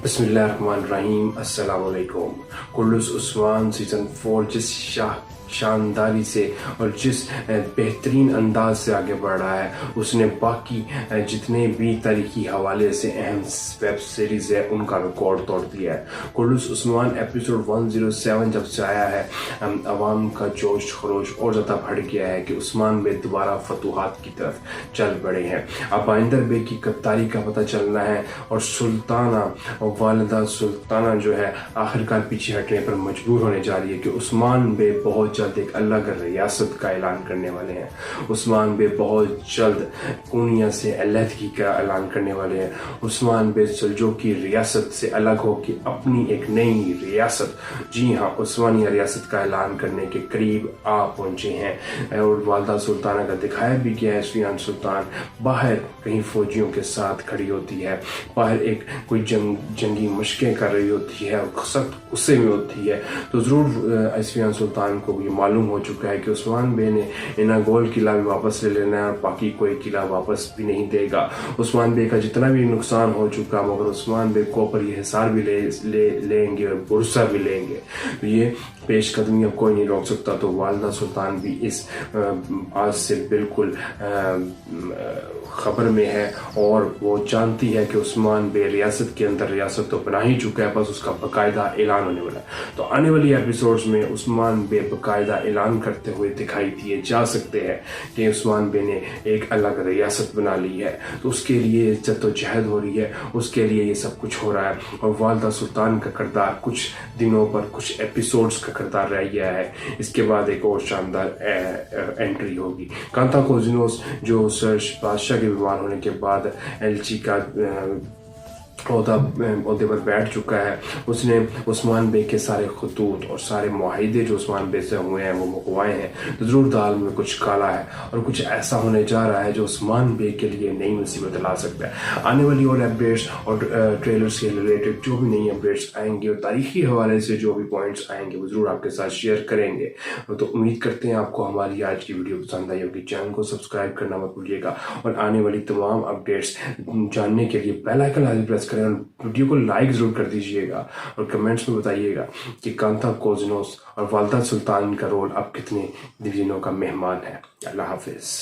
बिस्मिल्लाहिर्रहमानिर्रहीम। अस्सलाम वालेकुम। कुल्लुस उस्मान सीज़न 4 जिस शानदारी से और जिस बेहतरीन अंदाज से आगे बढ़ रहा है, उसने बाकी जितने भी तारीखी हवाले से अहम वेब सीरीज़ है उनका रिकॉर्ड तोड़ दिया है। कुल्लुस उस्मान एपिसोड 107 जब से आया है, अवाम का जोश खरोश और ज़्यादा बढ़ गया है कि उस्मान बे दोबारा फतूहात की तरफ चल पड़े हैं। अब आइंदर बे की गद्दारी का पता चलना है और सुल्ताना और वालिदा सुल्ताना जो है आखिरकार पीछे हटने पर मजबूर होने जा रही है कि उस्मान बे बहुत जल्द एक अलग रियासत का ऐलान करने वाले हैं। उस्मान बे बहुत जल्द कोनिया से अलहदगी का ऐलान करने वाले हैं। उस्मान बे सल्जूकी रियासत से अलग हो कि अपनी एक नई रियासत, जी हाँ, उस्मानिया रियासत का ऐलान करने के करीब आ पहुंचे हैं। और वालिदा सुल्ताना का दिखाया भी गया है। सुल्तान सुल्तान बाहर कहीं फौजियों के साथ खड़ी होती है, बाहर एक कोई जंगी मशकें कर रही होती है और सख्त गुस्से में होती है। तो ज़रूर आइसफियान सुल्तान को भी मालूम हो चुका है कि उस्मान बे ने इनागोल किला भी वापस ले लेना है और बाकी कोई किला वापस भी नहीं देगा। उस्मान बे का जितना भी नुकसान हो चुका, मगर उस्मान बे को पर ये हिसार भी लेंगे और बुरसा भी लेंगे। तो ये पेशकदमी अब कोई नहीं रोक सकता। तो वालिदा सुल्तान भी इस आज से बिल्कुल खबर में है और वो जानती है कि उस्मान बे रियासत के अंदर रियासत तो बना ही चुका है, बस उसका बाकायदा ऐलान होने वाला है। तो आने वाली एपिसोड्स में उस्मान बे बाकायदा ऐलान करते हुए दिखाई दिए जा सकते हैं कि उस्मान बे ने एक अलग रियासत बना ली है। तो उसके लिए जद्दोजहद हो रही है, उसके लिए ये सब कुछ हो रहा है। और वालिदा सुल्तान का किरदार कुछ दिनों पर, कुछ एपिसोड्स का किरदार रह गया है। इसके बाद एक और शानदार एंट्री होगी। कांता कोजिनोस जो सर्च बादशाह के बीमार होने के बाद एलची का ओहदे पर बैठ चुका है, उसने उस्मान बे के सारे खतूत और सारे मुआहिदे जो उस्मान बे से हुए हैं वो मुकवाए हैं। तो ज़रूर दाल में कुछ काला है और कुछ ऐसा होने जा रहा है जो उस्मान बे के लिए नई मुसीबत ला सकता है। आने वाली और अपडेट्स और ट्रेलर्स के रिलेटेड जो भी नई अपडेट्स आएंगे और तारीखी हवाले से जो भी पॉइंट्स आएंगे वो ज़रूर आपके साथ शेयर करेंगे। तो उम्मीद करते हैं आपको हमारी आज की वीडियो पसंद आई होगी। चैनल को सब्सक्राइब करना मत भूलिएगा और आने वाली तमाम अपडेट्स जानने के लिए बेल आइकन लाजमी प्रेस करें और वीडियो को लाइक जरूर कर दीजिएगा और कमेंट्स में बताइएगा कि कांता कोजिनोस और वालिदा सुल्तान का रोल अब कितने दिनों का मेहमान है। अल्लाह हाफिज।